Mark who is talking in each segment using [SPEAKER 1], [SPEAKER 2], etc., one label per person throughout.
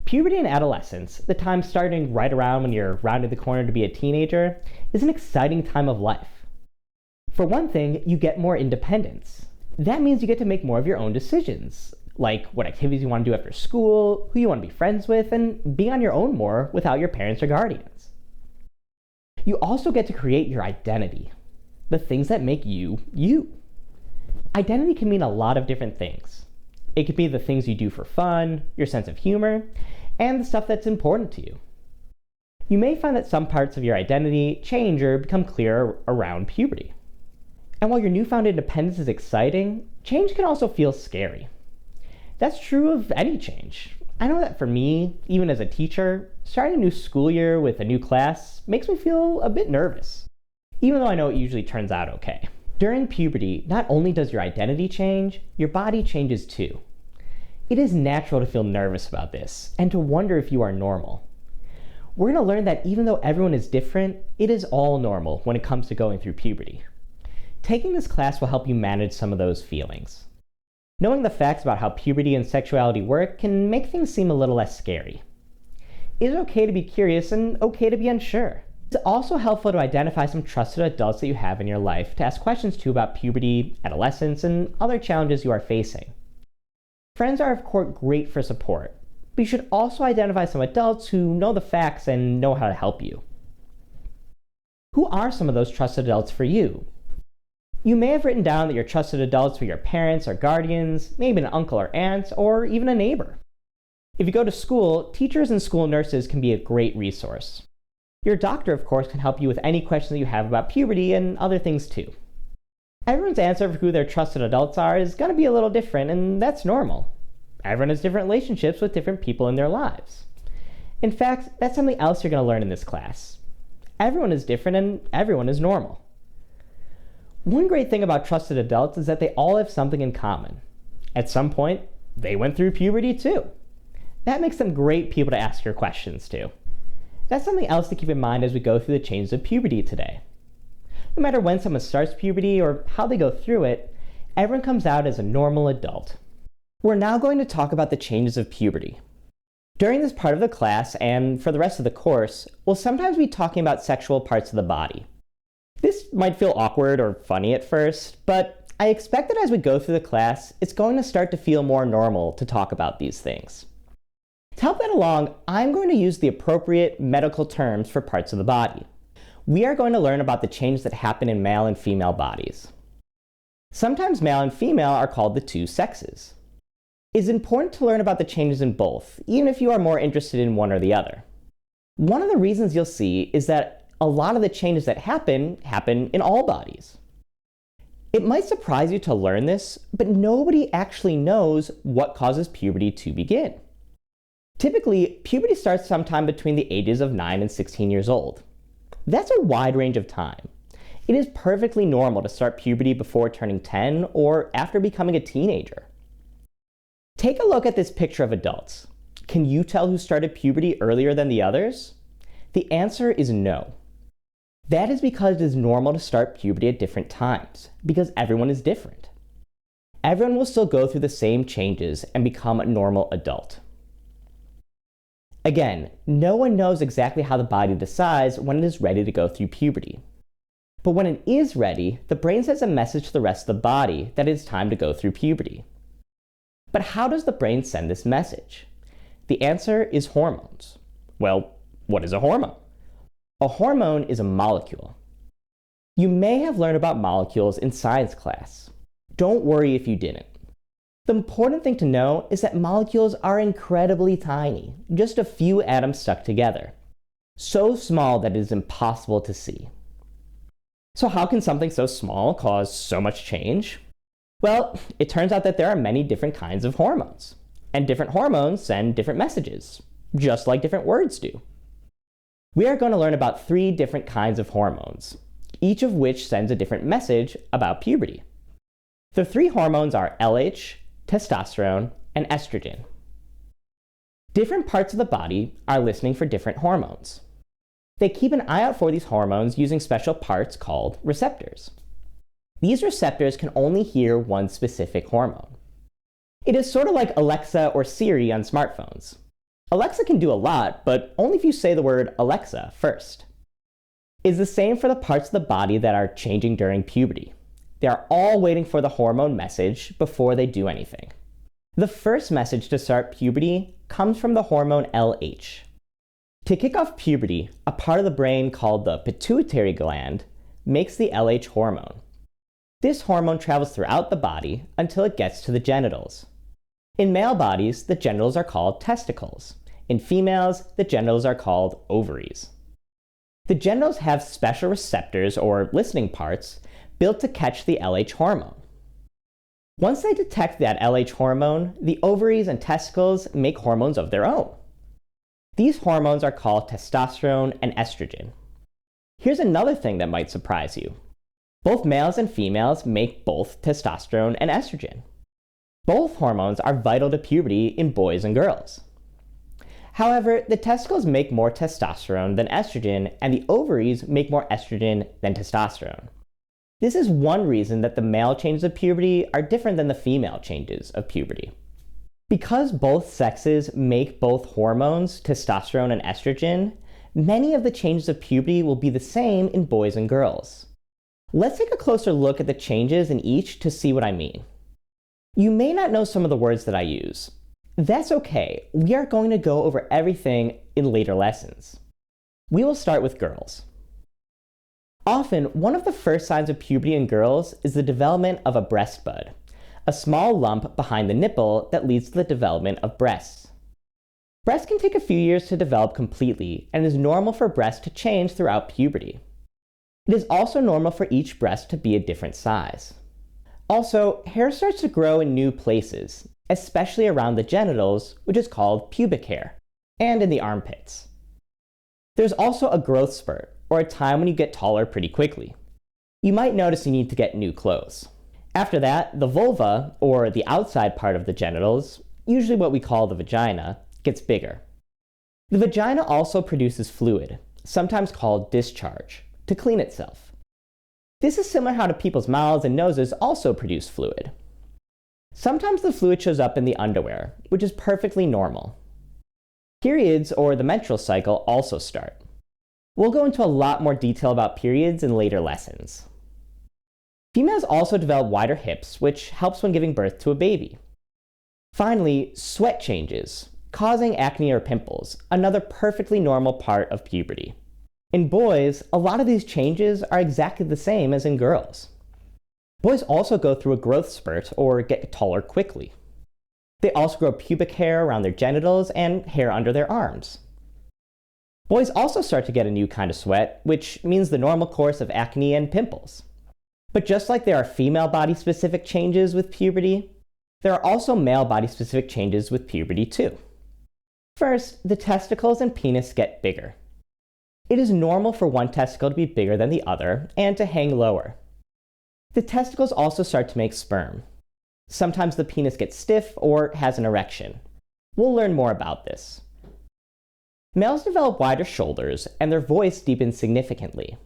[SPEAKER 1] Puberty and adolescence, the time starting right around when you're rounding the corner to be a teenager, is an exciting time of life. For one thing, you get more independence. That means you get to make more of your own decisions, like what activities you want to do after school, who you want to be friends with, and be on your own more without your parents or guardians. You also get to create your identity, the things that make you, you. Identity can mean a lot of different things. It could be the things you do for fun, your sense of humor, and the stuff that's important to you. You may find that some parts of your identity change or become clearer around puberty. And while your newfound independence is exciting, change can also feel scary. That's true of any change. I know that for me, even as a teacher, starting a new school year with a new class makes me feel a bit nervous, even though I know it usually turns out okay. During puberty, not only does your identity change, your body changes too. It is natural to feel nervous about this and to wonder if you are normal. We're going to learn that even though everyone is different, it is all normal when it comes to going through puberty. Taking this class will help you manage some of those feelings. Knowing the facts about how puberty and sexuality work can make things seem a little less scary. It is okay to be curious and okay to be unsure. It's also helpful to identify some trusted adults that you have in your life to ask questions to about puberty, adolescence, and other challenges you are facing. Friends are of course great for support, but you should also identify some adults who know the facts and know how to help you. Who are some of those trusted adults for you? You may have written down that your trusted adults were your parents or guardians, maybe an uncle or aunt, or even a neighbor. If you go to school, teachers and school nurses can be a great resource. Your doctor, of course, can help you with any questions that you have about puberty and other things too. Everyone's answer for who their trusted adults are is going to be a little different, and that's normal. Everyone has different relationships with different people in their lives. In fact, that's something else you're going to learn in this class. Everyone is different and everyone is normal. One great thing about trusted adults is that they all have something in common. At some point, they went through puberty too. That makes them great people to ask your questions to. That's something else to keep in mind as we go through the changes of puberty today. No matter when someone starts puberty or how they go through it, everyone comes out as a normal adult. We're now going to talk about the changes of puberty. During this part of the class, and for the rest of the course, we'll sometimes be talking about sexual parts of the body. This might feel awkward or funny at first, but I expect that as we go through the class, it's going to start to feel more normal to talk about these things. To help that along, I'm going to use the appropriate medical terms for parts of the body. We are going to learn about the changes that happen in male and female bodies. Sometimes male and female are called the two sexes. It's important to learn about the changes in both, even if you are more interested in one or the other. One of the reasons you'll see is that a lot of the changes that happen in all bodies. It might surprise you to learn this, but nobody actually knows what causes puberty to begin. Typically, puberty starts sometime between the ages of 9 and 16 years old. That's a wide range of time. It is perfectly normal to start puberty before turning 10 or after becoming a teenager. Take a look at this picture of adults. Can you tell who started puberty earlier than the others? The answer is no. That is because it is normal to start puberty at different times, because everyone is different. Everyone will still go through the same changes and become a normal adult. Again, no one knows exactly how the body decides when it is ready to go through puberty. But when it is ready, the brain sends a message to the rest of the body that it is time to go through puberty. But how does the brain send this message? The answer is hormones. Well, what is a hormone? A hormone is a molecule. You may have learned about molecules in science class. Don't worry if you didn't. The important thing to know is that molecules are incredibly tiny, just a few atoms stuck together. So small that it is impossible to see. So how can something so small cause so much change? Well, it turns out that there are many different kinds of hormones. And different hormones send different messages, just like different words do. We are going to learn about 3 different kinds of hormones, each of which sends a different message about puberty. The 3 hormones are LH, testosterone, and estrogen. Different parts of the body are listening for different hormones. They keep an eye out for these hormones using special parts called receptors. These receptors can only hear one specific hormone. It is sort of like Alexa or Siri on smartphones. Alexa can do a lot, but only if you say the word Alexa first. It's the same for the parts of the body that are changing during puberty. They are all waiting for the hormone message before they do anything. The first message to start puberty comes from the hormone LH. To kick off puberty, a part of the brain called the pituitary gland makes the LH hormone. This hormone travels throughout the body until it gets to the genitals. In male bodies, the genitals are called testicles. In females, the genitals are called ovaries. The genitals have special receptors, or listening parts, built to catch the LH hormone. Once they detect that LH hormone, the ovaries and testicles make hormones of their own. These hormones are called testosterone and estrogen. Here's another thing that might surprise you. Both males and females make both testosterone and estrogen. Both hormones are vital to puberty in boys and girls. However, the testicles make more testosterone than estrogen, and the ovaries make more estrogen than testosterone. This is one reason that the male changes of puberty are different than the female changes of puberty. Because both sexes make both hormones, testosterone and estrogen, many of the changes of puberty will be the same in boys and girls. Let's take a closer look at the changes in each to see what I mean. You may not know some of the words that I use. That's okay. We are going to go over everything in later lessons. We will start with girls. Often, one of the first signs of puberty in girls is the development of a breast bud, a small lump behind the nipple that leads to the development of breasts. Breasts can take a few years to develop completely, and it is normal for breasts to change throughout puberty. It is also normal for each breast to be a different size. Also, hair starts to grow in new places, especially around the genitals, which is called pubic hair, and in the armpits. There's also a growth spurt, or a time when you get taller pretty quickly. You might notice you need to get new clothes. After that, the vulva, or the outside part of the genitals, usually what we call the vagina, gets bigger. The vagina also produces fluid, sometimes called discharge, to clean itself. This is similar how to people's mouths and noses also produce fluid. Sometimes the fluid shows up in the underwear, which is perfectly normal. Periods, or the menstrual cycle, also start. We'll go into a lot more detail about periods in later lessons. Females also develop wider hips, which helps when giving birth to a baby. Finally, sweat changes, causing acne or pimples, another perfectly normal part of puberty. In boys, a lot of these changes are exactly the same as in girls. Boys also go through a growth spurt or get taller quickly. They also grow pubic hair around their genitals and hair under their arms. Boys also start to get a new kind of sweat, which means the normal course of acne and pimples. But just like there are female body-specific changes with puberty, there are also male body-specific changes with puberty too. First, the testicles and penis get bigger. It is normal for one testicle to be bigger than the other and to hang lower. The testicles also start to make sperm. Sometimes the penis gets stiff or has an erection. We'll learn more about this. Males develop wider shoulders and their voice deepens significantly.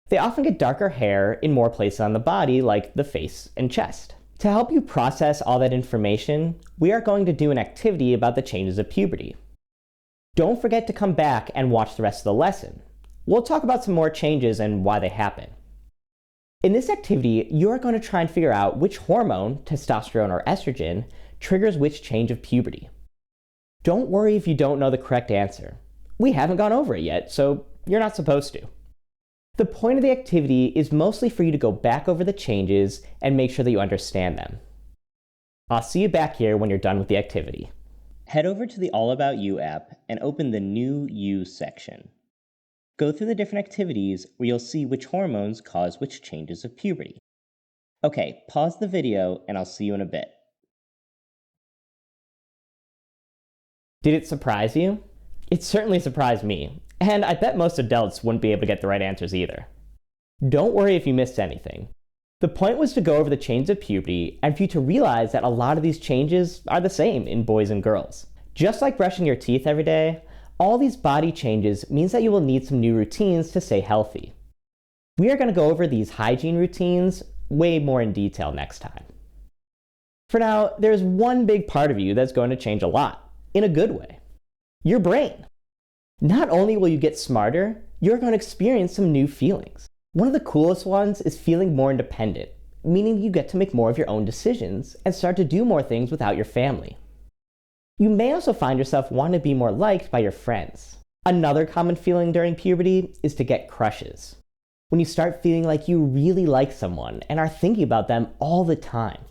[SPEAKER 1] They often get darker hair in more places on the body, like the face and chest. To help you process all that information, we are going to do an activity about the changes of puberty. Don't forget to come back and watch the rest of the lesson. We'll talk about some more changes and why they happen. In this activity, you are going to try and figure out which hormone, testosterone or estrogen, triggers which change of puberty. Don't worry if you don't know the correct answer. We haven't gone over it yet, so you're not supposed to. The point of the activity is mostly for you to go back over the changes and make sure that you understand them. I'll see you back here when you're done with the activity. Head over to the All About You app and open the New You section. Go through the different activities where you'll see which hormones cause which changes of puberty. Okay, pause the video and I'll see you in a bit. Did it surprise you? It certainly surprised me, and I bet most adults wouldn't be able to get the right answers either. Don't worry if you missed anything. The point was to go over the changes of puberty and for you to realize that a lot of these changes are the same in boys and girls. Just like brushing your teeth every day, all these body changes means that you will need some new routines to stay healthy. We are going to go over these hygiene routines way more in detail next time. For now, there's one big part of you that's going to change a lot, in a good way. Your brain. Not only will you get smarter, you're going to experience some new feelings. One of the coolest ones is feeling more independent, meaning you get to make more of your own decisions and start to do more things without your family. You may also find yourself wanting to be more liked by your friends. Another common feeling during puberty is to get crushes. When you start feeling like you really like someone and are thinking about them all the time.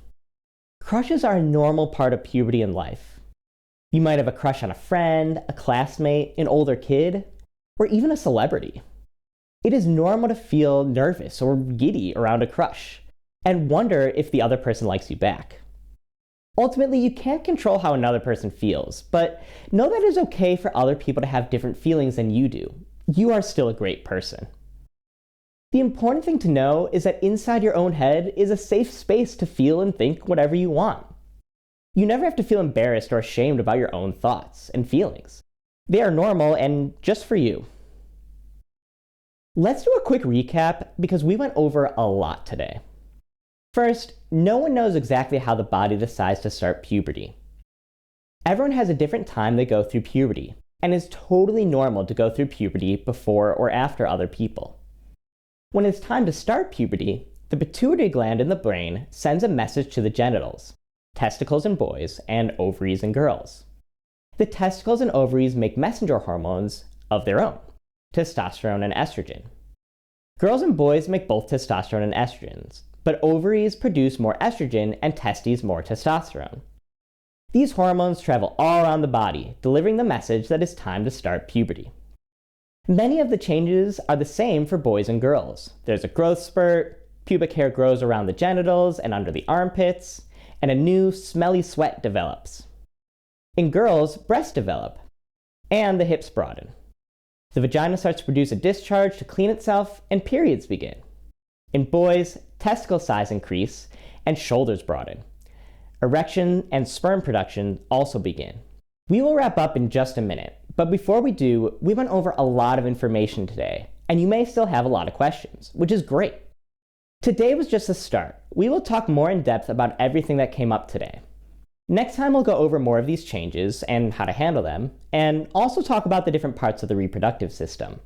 [SPEAKER 1] Crushes are a normal part of puberty and life. You might have a crush on a friend, a classmate, an older kid, or even a celebrity. It is normal to feel nervous or giddy around a crush and wonder if the other person likes you back. Ultimately, you can't control how another person feels, but know that it is okay for other people to have different feelings than you do. You are still a great person. The important thing to know is that inside your own head is a safe space to feel and think whatever you want. You never have to feel embarrassed or ashamed about your own thoughts and feelings. They are normal and just for you. Let's do a quick recap because we went over a lot today. First, no one knows exactly how the body decides to start puberty. Everyone has a different time they go through puberty, and it's totally normal to go through puberty before or after other people. When it's time to start puberty, the pituitary gland in the brain sends a message to the genitals, testicles in boys, and ovaries in girls. The testicles and ovaries make messenger hormones of their own, testosterone and estrogen. Girls and boys make both testosterone and estrogens, but ovaries produce more estrogen and testes more testosterone. These hormones travel all around the body, delivering the message that it's time to start puberty. Many of the changes are the same for boys and girls. There's a growth spurt, pubic hair grows around the genitals and under the armpits, and a new smelly sweat develops. In girls, breasts develop, and the hips broaden. The vagina starts to produce a discharge to clean itself, and periods begin. In boys, testicle size increase, and shoulders broaden. Erection and sperm production also begin. We will wrap up in just a minute, but before we do, we went over a lot of information today, and you may still have a lot of questions, which is great. Today was just the start. We will talk more in depth about everything that came up today. Next time we'll go over more of these changes and how to handle them, and also talk about the different parts of the reproductive system.